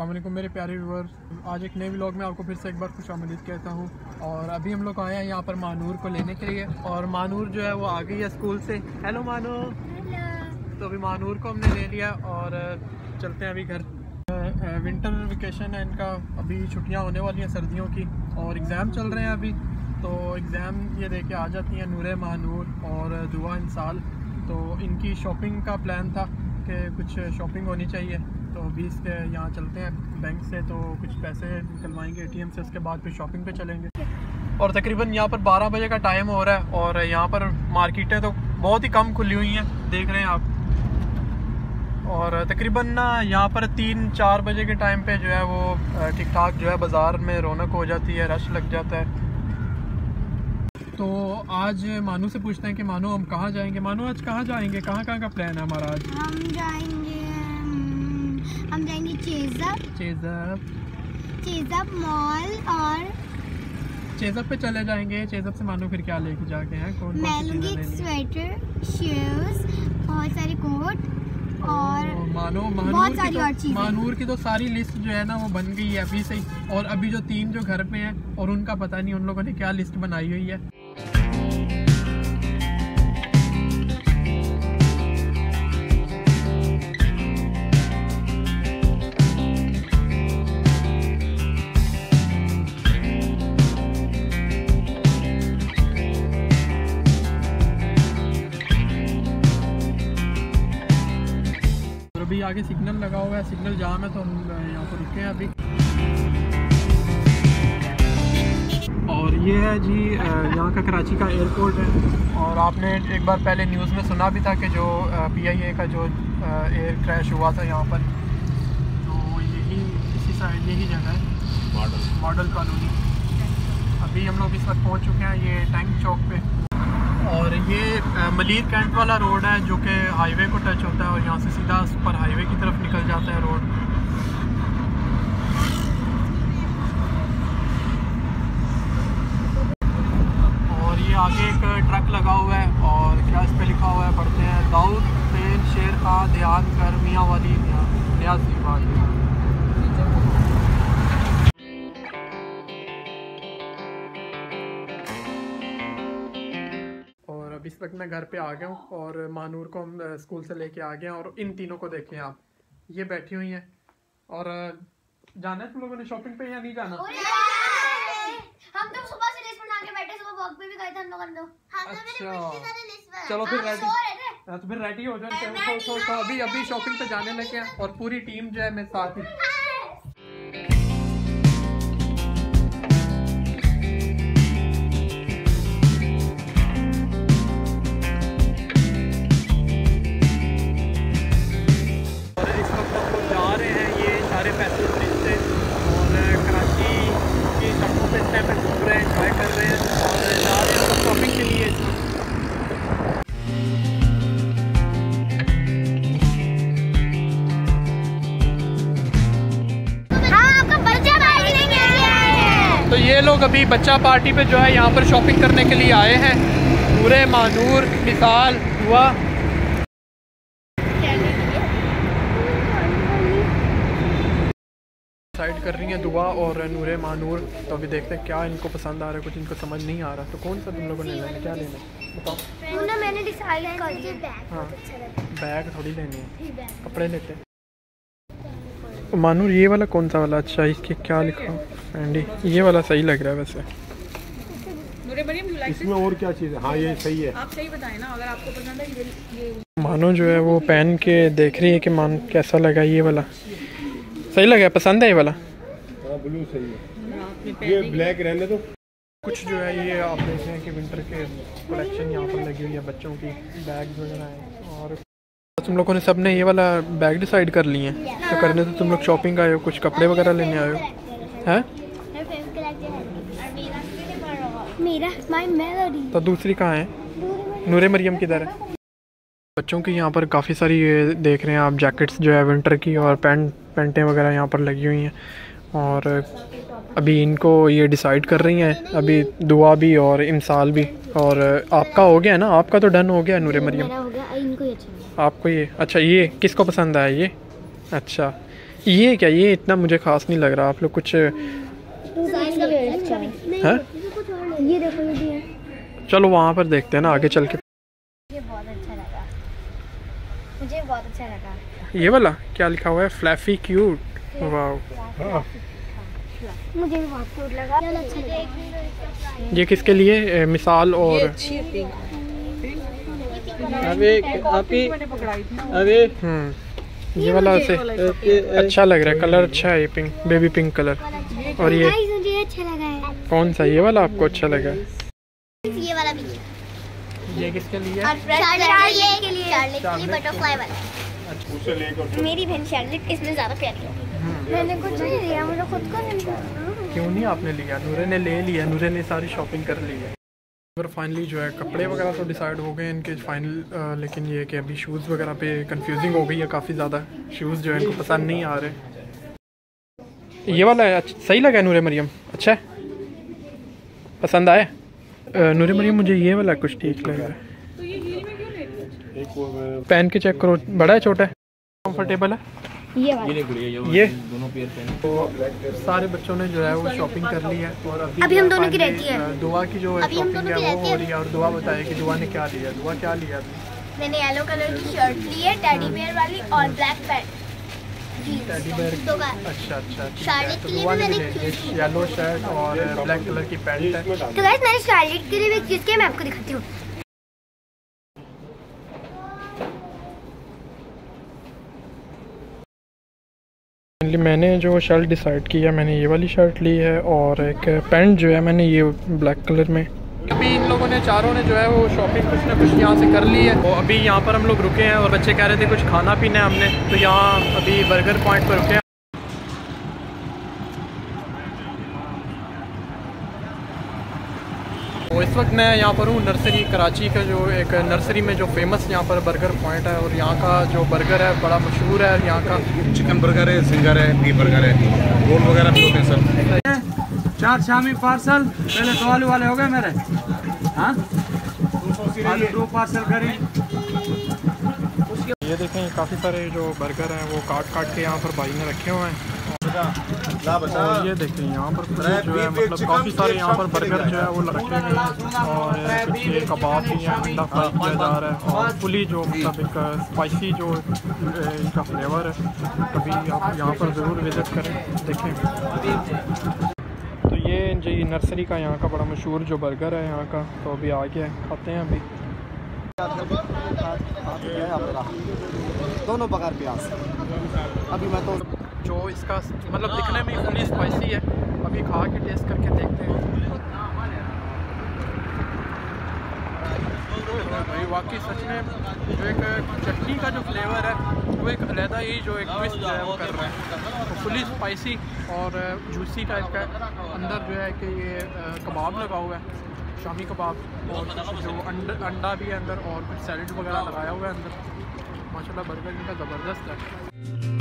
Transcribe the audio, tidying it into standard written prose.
अस्सलाम वालेकुम मेरे प्यारे व्यूअर्स, आज एक नए व्लॉग में आपको फिर से एक बार खुशामदीद कहता हूँ। और अभी हम लोग आए हैं यहाँ पर मानूर को लेने के लिए, और मानूर जो है वो आ गई है स्कूल से। हेलो मानूर। तो अभी मानूर को हमने ले लिया और चलते हैं अभी घर। विंटर वेकेशन है इनका, अभी छुट्टियाँ होने वाली हैं सर्दियों की, और एग्ज़ाम चल रहे हैं अभी। तो एग्ज़ाम ये दे के आ जाती हैं नूरे मानूर और दुआ इंसाल। तो इनकी शॉपिंग का प्लान था कि कुछ शॉपिंग होनी चाहिए, तो अभी इसके यहाँ चलते हैं बैंक से, तो कुछ पैसे निकलवाएंगे एटीएम से, उसके बाद फिर शॉपिंग पे चलेंगे। और तकरीबन यहाँ पर 12 बजे का टाइम हो रहा है, और यहाँ पर मार्केटें तो बहुत ही कम खुली हुई हैं, देख रहे हैं आप। और तकरीबन ना यहाँ पर 3-4 बजे के टाइम पे जो है वो ठीक ठाक जो है बाज़ार में रौनक हो जाती है, रश लग जाता है। तो आज मानू से पूछते हैं कि मानू हम कहाँ जाएंगे। मानू आज कहाँ जाएंगे, कहाँ का प्लान है हमारा आज? हम जाएंगे चेज़अप मॉल, और चेज़अप पे चले जाएंगे। चेज़अप से मानू फिर क्या लेके जाके हैं? मैं लूँगी एक स्वेटर, शूज़, बहुत सारे कोट और बहुत सारी और चीज़ें। मानूर की तो सारी लिस्ट जो है ना वो बन गई है अभी से ही, और अभी जो 3 जो घर पे हैं और उनका पता नहीं उन लोगों ने क्या लिस्ट बनाई हुई है। अभी आगे सिग्नल लगा हुआ है, सिग्नल जाम है, तो हम यहाँ पर रुके हैं अभी। और ये है जी यहाँ का कराची का एयरपोर्ट है। और आपने एक बार पहले न्यूज़ में सुना भी था कि जो PIA का जो एयर क्रैश हुआ था यहाँ पर, तो यही इसी साइड यही जगह है, मॉडल कॉलोनी। अभी हम लोग इस वक्त पहुँच चुके हैं ये टैंक चौक पे, और ये मलीर कैंट वाला रोड है जो कि हाईवे को टच होता है, और यहाँ से सीधा पर हाईवे की तरफ निकल जाता है रोड। और ये आगे एक ट्रक लगा हुआ है, और क्या इस पे लिखा हुआ है पढ़ते हैं, दाऊद तेल शेर का ध्यान कर मियाँ वाली न्याज़ी बात। अब इस वक्त मैं घर पे आ गया हूँ, और मानूर को हम स्कूल से लेके आ गए हैं, और इन तीनों को देखें आप, ये बैठी हुई हैं। और जाना है तुम लोगों ने शॉपिंग पे या नहीं जाना? हम तो सुबह से लिस्ट बना के बैठे, सुबह वॉक पे भी गए थे हम लोगों ने। अच्छा चलो फिर रेडी, तो फिर रेडी हो जाओ। तो अभी शॉपिंग पे जाने लगे हैं, और पूरी टीम जो है मेरे साथ ही। तो ये लोग अभी बच्चा पार्टी पे जो है यहाँ पर शॉपिंग करने के लिए आए हैं। नूरे मानूर, मिसाल, दुआ। डिसाइड कर रही हैं दुआ और नूरे मानूर। तो अभी देखते हैं क्या इनको पसंद आ रहा है, कुछ इनको समझ नहीं आ रहा। तो कौन सा तुम लोगों ने लेना है, क्या लेना है बताओ? मैंने डिसाइड कर दिया। हाँ बैग थोड़ी लेनी है, कपड़े लेते हैं। मानूर ये वाला कौन सा वाला अच्छा है, इसके क्या लिखा एंडी? ये वाला सही लग रहा है वैसे। इसमें और क्या चीज़ है? हाँ ये सही है, आप सही बताएं ना, अगर आपको पसंद है ये। मानो जो है वो पहन के देख रही है कि मान कैसा लगा। ये वाला सही लगा, पसंद है ये वाला? हाँ ब्लू सही है, ये ब्लैक रहने दो। कुछ जो है ये आप देख रहे हैं कि विंटर के कलेक्शन यहाँ पर लगी हुई है, बच्चों की बैग वगैरह हैं। और तुम लोगों ने सब ने ये वाला बैग डिसाइड कर लिए हैं? तो करने तो तुम लोग शॉपिंग आए हो, कुछ कपड़े वगैरह लेने आए हो हैं? तो दूसरी कहाँ है? नूरे मरियम किधर है? बच्चों की यहाँ पर काफ़ी सारी ये देख रहे हैं आप जैकेट्स जो है विंटर की, और पेंटें वगैरह यहाँ पर लगी हुई हैं। और अभी इनको ये डिसाइड कर रही हैं, अभी दुआ भी और इमसाल भी। और आपका हो गया ना, आपका तो डन हो गया नूरे मरियम? इनको ये अच्छा आपको ये अच्छा, ये किसको पसंद आया ये? अच्छा ये क्या, ये इतना मुझे खास नहीं लग रहा। आप लोग कुछ है? ये देखो ये भी है। चलो वहाँ पर देखते हैं ना आगे चल के। ये बहुत अच्छा लगा, मुझे बहुत अच्छा लगा। ये वाला क्या लिखा हुआ है? फ्लैफी क्यूट। वाह, मुझे भी बहुत क्यूट लगा। अच्छा लगा। ये किसके लिए? मिसाल और ये वाला से अच्छा लग रहा है, कलर अच्छा है, ये पिंक, बेबी पिंक कलर। और ये मुझे अच्छा लगा है। कौन सा, ये वाला आपको अच्छा लगा है? ये वाला भी। ये किसके लिए? शार्लेट के लिए बटरफ्लाई वाला। मेरी बहन शार्लेट इसमें ज्यादा प्यारी है। मैंने कुछ नहीं लिया, मुझे खुद को नहीं। क्यों नहीं आपने लिया? नूरे ने ले लिया, नूरे ने सारी शॉपिंग कर ली है। पर फाइनली जो है कपड़े वगैरह तो डिसाइड हो गए इनके फाइनल, लेकिन ये कि अभी शूज़ वगैरह पे कंफ्यूजिंग हो गई है काफ़ी ज़्यादा। शूज़ जो है इनको पसंद नहीं आ रहे। ये वाला है सही लगा है नूरे मरियम? अच्छा है, पसंद आया? नूरे मरियम मुझे ये वाला कुछ ठीक लगा है। तो ये हील में क्यों ले रही हो? पहन के चेक करो, बड़ा है छोटा है? कंफर्टेबल है ये वाला। ये दोनों पेयर पहने। तो सारे बच्चों ने जो है वो शॉपिंग कर ली है और अभी हम दोनों की रहती है। दुआ की जो शॉपिंग है वो हो रही है। और दुआ बताए कि दुआ ने क्या लिया। दुआ क्या लिया अभी? मैंने येलो कलर की शर्ट ली है, टेडी बेयर वाली, और ब्लैक पैंट। Teddy bear. दो का। अच्छा अच्छा, ठीक है। शार्लेट तो के लिए दुआ भी ने मैंने भी येलो शर्ट और ब्लैक कलर की पैंट है। तो गाइस मैंने शार्लेट के लिए भी एक चीज की, मैं आपको दिखाती हूँ। मैंने जो शर्ट डिसाइड किया, मैंने ये वाली शर्ट ली है और एक पैंट जो है मैंने ये ब्लैक कलर में। अभी इन लोगों ने चारों ने जो है वो शॉपिंग कुछ ना कुछ यहाँ से कर ली है। तो अभी यहाँ पर हम लोग रुके हैं और बच्चे कह रहे थे कुछ खाना पीना है हमने, तो यहाँ अभी बर्गर पॉइंट पर रुके हैं। तो इस वक्त मैं यहाँ पर हूँ नर्सरी, कराची का जो एक नर्सरी में जो फेमस यहाँ पर बर्गर पॉइंट है। और यहाँ का जो बर्गर है बड़ा मशहूर है। यहाँ का चिकन बर्गर है, सिंगर है, बीफ बर्गर है, रोल वगैरह भी होते हैं सर। 4 शामी पार्सल। पहले तो आलू वाले हो गए मेरे। हाँ, आलू 2 पार्सल करें। ये देखें काफ़ी सारे जो बर्गर हैं वो काट काट के यहाँ पर भाई ने रखे हुए हैं। और ये देखें यहाँ पर जो है मतलब काफ़ी सारे यहाँ पर बर्गर जो है वो रखे हुए हैं। और कुछ ये कबाब भी हैं, अंडा फ्राई किया जा रहा है और फुली जो मतलब एक स्पाइसी जो इनका फ्लेवर है। कभी आप यहाँ पर ज़रूर विज़िट करें, देखें। तो ये जी नर्सरी का यहाँ का बड़ा मशहूर जो बर्गर है यहाँ का। तो अभी आ गया है, खाते हैं अभी। दोनों बगैर प्याज। अभी मैं तो जो इसका मतलब दिखने में फुली स्पाइसी है, अभी खा के टेस्ट करके देखते हैं। भाई वाकई सच में जो एक चटनी का जो फ्लेवर है वो एक अलहदा ही जो एक ट्विस्ट जो है वो कर रहा है। तो फुली स्पाइसी और जूसी टाइप का अंदर जो है कि ये कबाब लगा हुआ है, शामी कबाब, और जो अंडा भी है अंदर और कुछ सैलेड वगैरह लगाया हुआ है अंदर। माशाल्लाह बर्गर इनका ज़बरदस्त है।